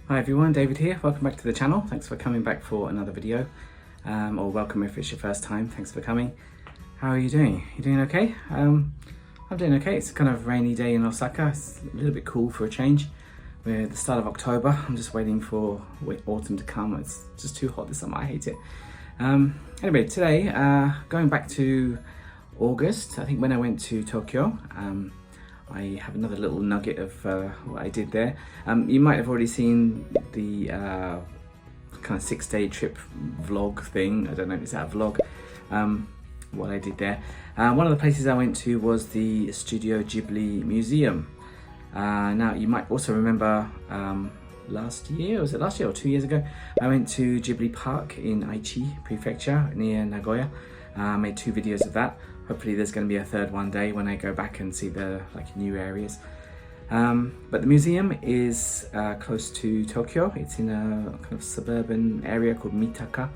Hi everyone, David here. Welcome back to the channel. Thanks for coming back for another video. Or welcome if it's your first time. Thanks for coming. How are you doing? You doing okay? I'm doing okay. It's a kind of rainy day in Osaka. It's a little bit cool for a change. We're at the start of October. I'm just waiting for autumn to come. It's just too hot this summer. I hate it. Anyway, today, going back to August, I think when I went to Tokyo, I have another little nugget of what I did there. You might have already seen the kind of 6-day trip vlog thing. I don't know if it's that vlog, what I did there. One of the places I went to was the Studio Ghibli Museum. Now you might also remember last year, was it last year or 2 years ago? I went to Ghibli Park in Aichi Prefecture near Nagoya. I made 2 videos of that. Hopefully there's going to be a third one day when I go back and see the new areas. But the museum is close to Tokyo. It's in a kind of suburban area called Mitaka.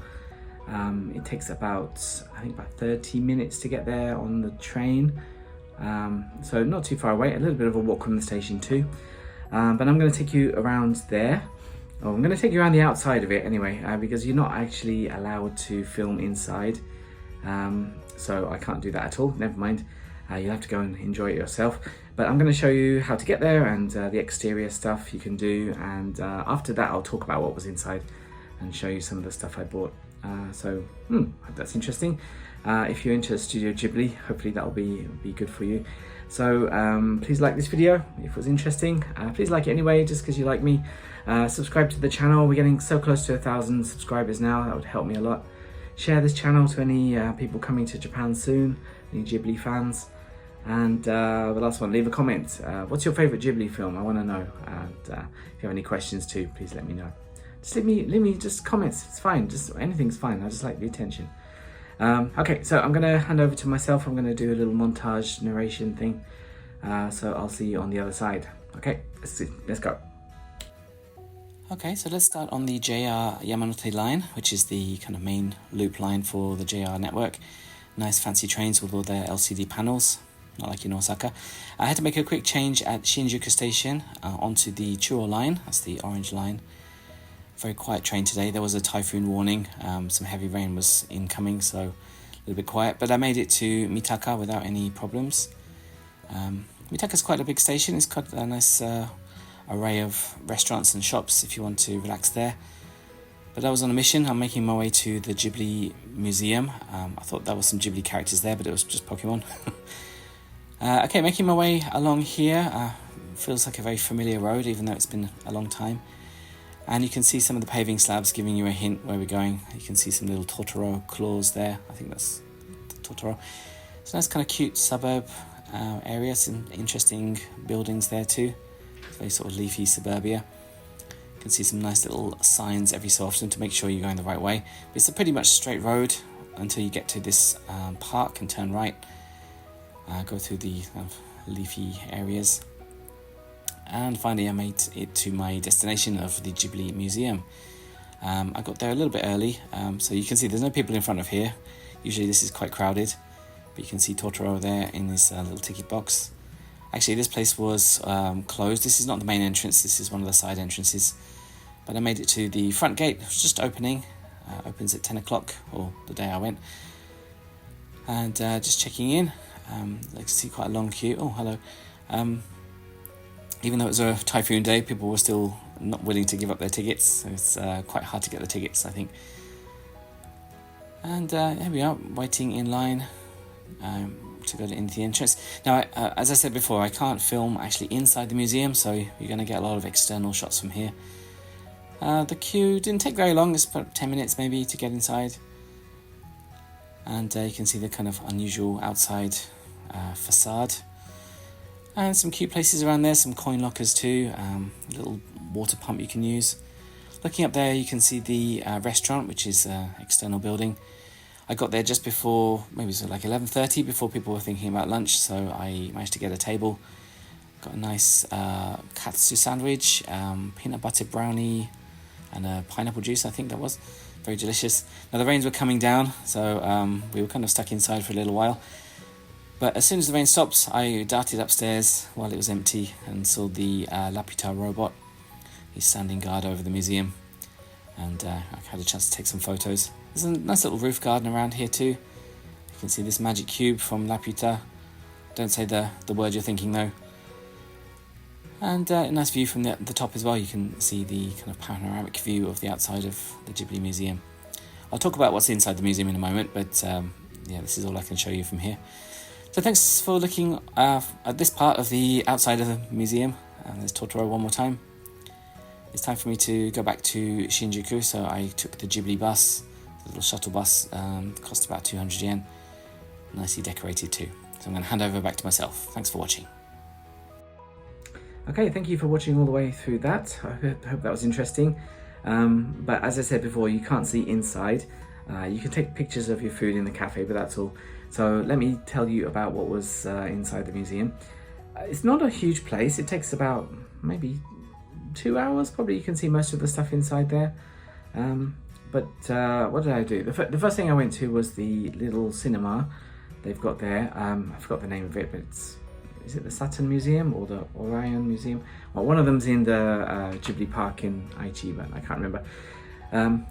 It takes about 30 minutes to get there on the train. So not too far away, a little bit of a walk from the station too. But I'm going to take you around there. Oh, I'm going to take you around the outside of it anyway, because you're not actually allowed to film inside. So I can't do that at all, never mind. You'll have to go and enjoy it yourself. But I'm going to show you how to get there and the exterior stuff you can do. And after that, I'll talk about what was inside and show you some of the stuff I bought. So hope that's interesting. If you're into Studio Ghibli, hopefully that'll be good for you. So please like this video if it was interesting. Please like it anyway, just because you like me. Subscribe to the channel. We're getting so close to 1,000 subscribers now. That would help me a lot. Share this channel to any people coming to Japan soon, any Ghibli fans. And the last one, leave a comment. What's your favorite Ghibli film? I want to know. And if you have any questions too, please let me know. Just leave me just comments. It's fine. Just anything's fine. I just like the attention. Okay, so I'm gonna hand over to myself. I'm gonna do a little montage narration thing. So I'll see you on the other side. Okay, let's go. Okay, so let's start on the JR Yamanote line, which is the kind of main loop line for the JR network. Nice fancy trains with all their LCD panels, not like in Osaka. I had to make a quick change at Shinjuku Station onto the Chuo line, that's the orange line. Very quiet train today. There was a typhoon warning, some heavy rain was incoming, so a little bit quiet. But I made it to Mitaka without any problems. Mitaka's quite a big station. It's got a nice array of restaurants and shops if you want to relax there. But I was on a mission. I'm making my way to the Ghibli Museum. I thought there was some Ghibli characters there, but it was just Pokemon. Okay, making my way along here. Feels like a very familiar road, even though it's been a long time. And you can see some of the paving slabs giving you a hint where we're going. You can see some little Totoro claws there. I think that's Totoro. It's a nice kind of cute suburb area. Some interesting buildings there too. It's very sort of leafy suburbia. You can see some nice little signs every so often to make sure you're going the right way. But it's a pretty much straight road until you get to this park and turn right. Go through the kind of leafy areas. And finally I made it to my destination of the Ghibli Museum. I got there a little bit early, so you can see there's no people in front of here. Usually this is quite crowded, but you can see Totoro there in this little ticket box. Actually, this place was closed. This is not the main entrance, this is one of the side entrances. But I made it to the front gate. It was just opening. Opens at 10 o'clock, or the day I went. And just checking in. I can see quite a long queue. Oh, hello. Even though it was a typhoon day, people were still not willing to give up their tickets. So it's quite hard to get the tickets, I think. And here we are, waiting in line to go into the entrance. Now, as I said before, I can't film actually inside the museum, so you're going to get a lot of external shots from here. The queue didn't take very long. It's about 10 minutes maybe to get inside. And you can see the kind of unusual outside facade. And some cute places around there, some coin lockers too, a little water pump you can use. Looking up there you can see the restaurant, which is an external building. I got there just before, maybe it was like 11:30, before people were thinking about lunch, so I managed to get a table. Got a nice katsu sandwich, peanut butter brownie, and a pineapple juice, I think that was. Very delicious. Now the rains were coming down, so we were kind of stuck inside for a little while. But as soon as the rain stops, I darted upstairs while it was empty and saw the Laputa robot. He's standing guard over the museum, and I had a chance to take some photos. There's a nice little roof garden around here too. You can see this magic cube from Laputa. Don't say the word you're thinking though. And a nice view from the top as well. You can see the kind of panoramic view of the outside of the Ghibli Museum. I'll talk about what's inside the museum in a moment, but yeah, this is all I can show you from here. So thanks for looking at this part of the outside of the museum. And there's Totoro one more time. It's time for me to go back to Shinjuku, so I took the Ghibli bus, the little shuttle bus, cost about 200 yen. Nicely decorated too. So I'm going to hand over back to myself. Thanks for watching. Okay, thank you for watching all the way through that. I hope that was interesting. But as I said before, you can't see inside. You can take pictures of your food in the cafe, but that's all. So let me tell you about what was inside the museum. It's not a huge place. It takes about maybe 2 hours. Probably you can see most of the stuff inside there. But what did I do? The first thing I went to was the little cinema they've got there. I forgot the name of it, but is it the Saturn Museum or the Orion Museum? Well, one of them's in the Ghibli Park in Aichi, but I can't remember.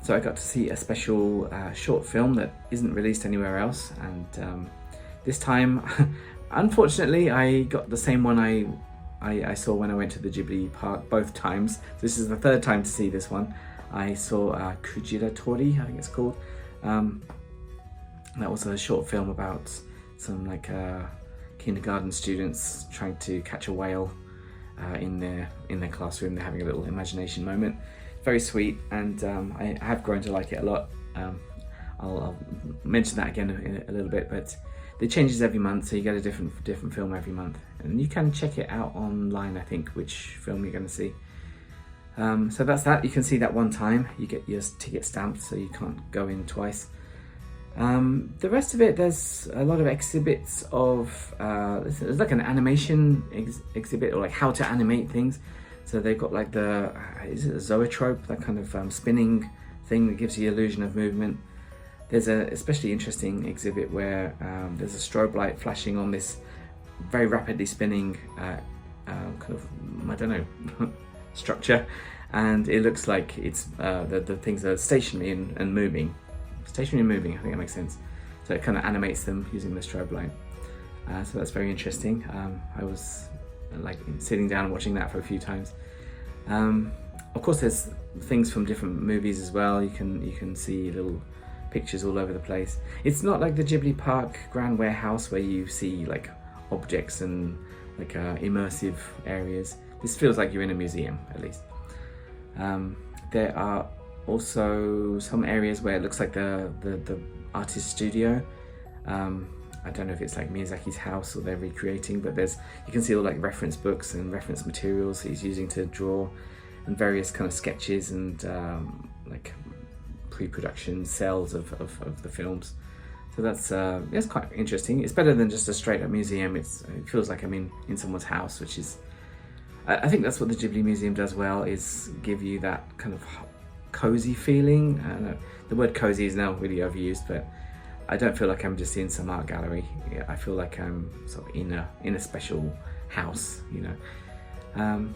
So I got to see a special short film that isn't released anywhere else, and this time, unfortunately, I got the same one I saw when I went to the Ghibli Park both times. This is the third time to see this one. I saw Kujira Tori, I think it's called. That was a short film about some kindergarten students trying to catch a whale in their classroom. They're having a little imagination moment. Very sweet, and I have grown to like it a lot. I'll mention that again in a little bit, but it changes every month, so you get a different film every month, and you can check it out online, I think, which film you're going to see. So that's that. You can see that one time. You get your ticket stamped, so you can't go in twice. The rest of it, there's a lot of exhibits of, there's like an animation exhibit, or like how to animate things. So they've got like is it a zoetrope, that kind of spinning thing that gives you the illusion of movement. There's a especially interesting exhibit where there's a strobe light flashing on this very rapidly spinning kind of, I don't know, structure, and it looks like it's the things are stationary and moving. Stationary and moving, I think that makes sense. So it kind of animates them using the strobe light. So that's very interesting. I was like sitting down and watching that for a few times. Of course, there's things from different movies as well. You can see little pictures all over the place. It's not like the Ghibli Park Grand Warehouse where you see like objects and like immersive areas. This feels like you're in a museum, at least. There are also some areas where it looks like the artist studio. I don't know if it's like Miyazaki's house or they're recreating, but you can see all like reference books and reference materials he's using to draw, and various kind of sketches and like pre-production cells of the films. So that's quite interesting. It's better than just a straight up museum. It feels like I'm in someone's house, which is, I think that's what the Ghibli Museum does well, is give you that kind of cozy feeling. I know the word cozy is now really overused, but I don't feel like I'm just in some art gallery. I feel like I'm sort of in a special house, you know.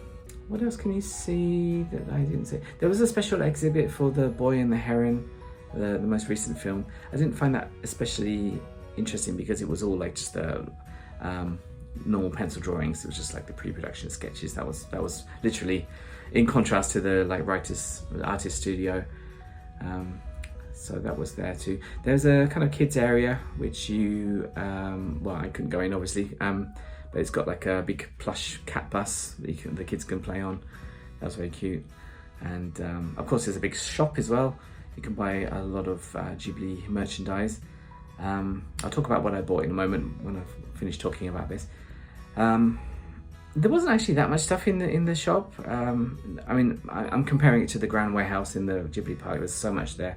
What else can you see that I didn't see? There was a special exhibit for The Boy and the Heron, the most recent film. I didn't find that especially interesting because it was all like just normal pencil drawings. It was just like the pre-production sketches. That was literally in contrast to the like artist studio. So that was there too. There's a kind of kids area which well, I couldn't go in obviously, but it's got like a big plush cat bus that the kids can play on. That was very cute. And of course there's a big shop as well. You can buy a lot of Ghibli merchandise. I'll talk about what I bought in a moment when I've finished talking about this. There wasn't actually that much stuff in the shop. I mean, I'm comparing it to the Grand Warehouse in the Ghibli Park. There's so much there.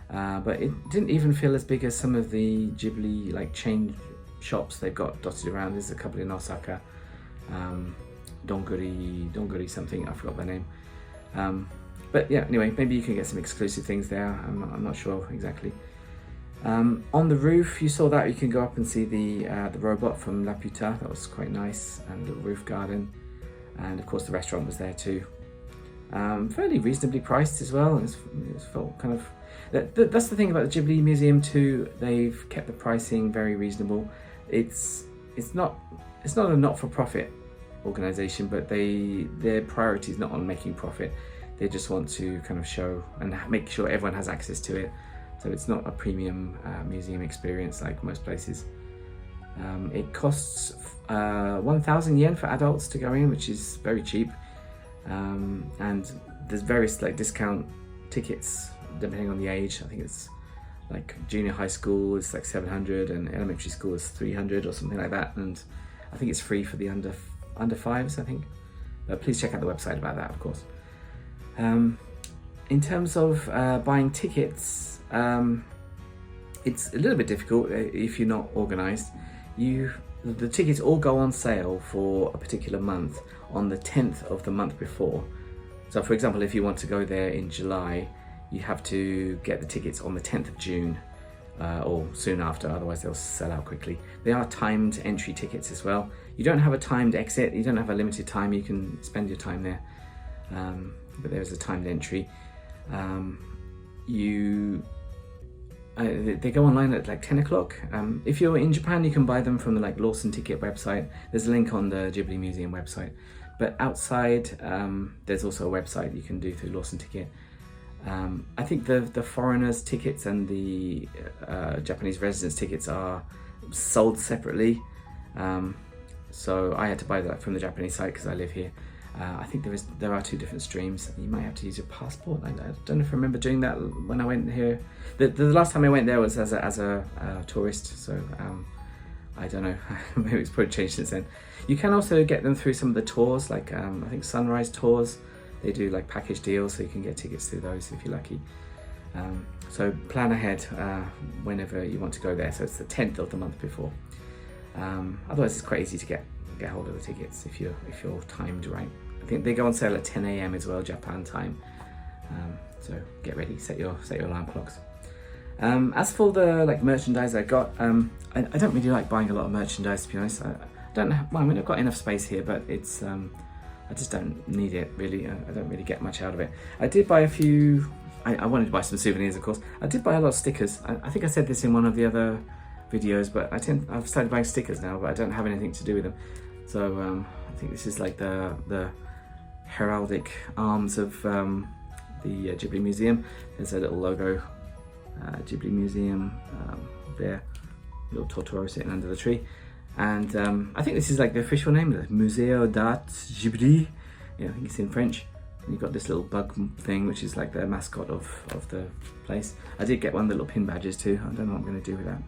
But it didn't even feel as big as some of the Ghibli like chain shops they've got dotted around. There's a couple in Osaka, Donguri something, I forgot their name. But yeah, anyway, maybe you can get some exclusive things there. I'm not sure exactly. On the roof, you saw that. You can go up and see the robot from Laputa. That was quite nice, and a little roof garden. And of course the restaurant was there too. fairly reasonably priced as well. It's felt kind of, that's the thing about the Ghibli Museum too. They've kept the pricing very reasonable. It's not a not-for-profit organization, but their priority is not on making profit. They just want to kind of show and make sure everyone has access to it. So it's not a premium museum experience like most places. It costs 1,000 yen for adults to go in, which is very cheap. And there's various like discount tickets depending on the age. I think it's like junior high school is like 700 and elementary school is 300 or something like that. And I think it's free for the under fives, I think. But please check out the website about that, of course. In terms of buying tickets, it's a little bit difficult if you're not organized. The tickets all go on sale for a particular month on the 10th of the month before. So for example, if you want to go there in July, you have to get the tickets on the 10th of June or soon after, otherwise they'll sell out quickly. They are timed entry tickets as well. You don't have a timed exit, you don't have a limited time, you can spend your time there. But there's a timed entry. They go online at like 10 o'clock. If you're in Japan, you can buy them from the like Lawson Ticket website. There's a link on the Ghibli Museum website. But outside, there's also a website you can do through Lawson Ticket. I think the foreigners tickets and the Japanese residents tickets are sold separately. So I had to buy that from the Japanese site because I live here. I think there are two different streams. You might have to use your passport. I don't know if I remember doing that when I went here. The last time I went there was as a tourist, so I don't know. Maybe it's probably changed since then. You can also get them through some of the tours, like I think Sunrise Tours. They do like package deals, so you can get tickets through those if you're lucky. So plan ahead whenever you want to go there. So it's the 10th of the month before. Otherwise, it's quite easy to get hold of the tickets if you're timed right. I think they go on sale at 10 AM as well, Japan time. So get ready, set your alarm clocks. As for the like merchandise I got, I don't really like buying a lot of merchandise, to be honest. I don't have, well, I mean, I've got enough space here, but it's I just don't need it really. I don't really get much out of it. I did buy a few. I wanted to buy some souvenirs, of course. I did buy a lot of stickers. I think I said this in one of the other videos, but I've started buying stickers now, but I don't have anything to do with them. So I think this is like the heraldic arms of the Ghibli Museum. There's a little logo, Ghibli Museum there, little Totoro sitting under the tree. And I think this is like the official name, the Museo d'Art Ghibli. Yeah, I think it's in French. And you've got this little bug thing, which is like the mascot of the place. I did get one of the little pin badges too. I don't know what I'm going to do with that.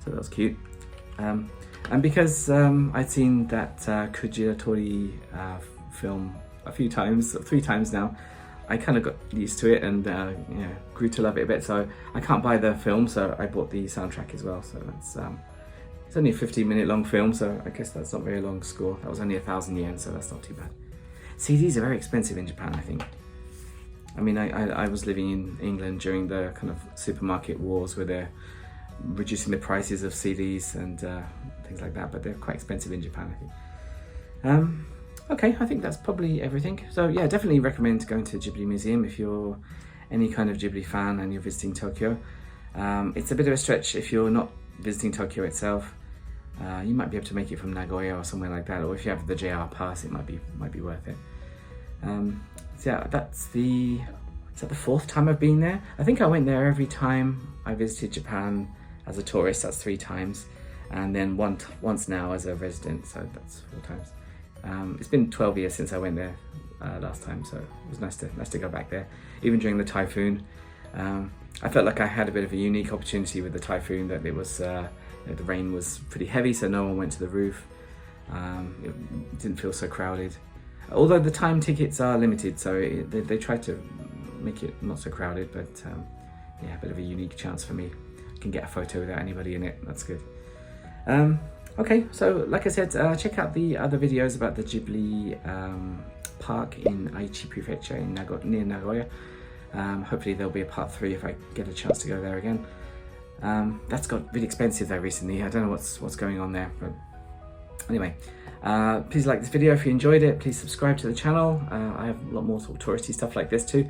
So that was cute. And because I'd seen that Kujira Tori film a few times, 3 times now, I kind of got used to it and grew to love it a bit. So I can't buy the film, so I bought the soundtrack as well. So that's it's only a 15-minute long film, so I guess that's not very long score. That was only 1,000 yen, so that's not too bad. CDs are very expensive in Japan, I think. I mean, I was living in England during the kind of supermarket wars where they're reducing the prices of CDs and things like that, but they're quite expensive in Japan, I think. Okay, I think that's probably everything. So yeah, definitely recommend going to the Ghibli Museum if you're any kind of Ghibli fan and you're visiting Tokyo. It's a bit of a stretch if you're not visiting Tokyo itself. You might be able to make it from Nagoya or somewhere like that, or if you have the JR pass, it might be worth it. So yeah, is that the 4th time I've been there? I think I went there every time I visited Japan as a tourist. That's 3 times, and then once now as a resident, so that's 4 times. It's been 12 years since I went there last time, so it was nice to go back there. Even during the typhoon, I felt like I had a bit of a unique opportunity with the typhoon, that it was the rain was pretty heavy, so no one went to the roof. It didn't feel so crowded. Although the time tickets are limited, so they try to make it not so crowded, but yeah, a bit of a unique chance for me. I can get a photo without anybody in it, that's good. Okay, so like I said, check out the other videos about the Ghibli Park in Aichi Prefecture near Nagoya. Hopefully there'll be a part 3 if I get a chance to go there again. That's got really expensive though recently. I don't know what's going on there, but anyway, Please like this video if you enjoyed it. Please subscribe to the channel. I have a lot more sort of touristy stuff like this too.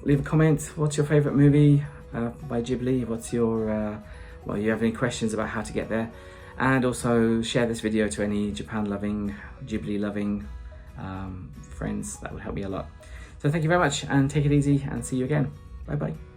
Leave a comment. What's your favourite movie by Ghibli? What's your you have any questions about how to get there? And also share this video to any Japan loving, Ghibli loving friends. That would help me a lot. So thank you very much, and take it easy, and see you again. Bye bye.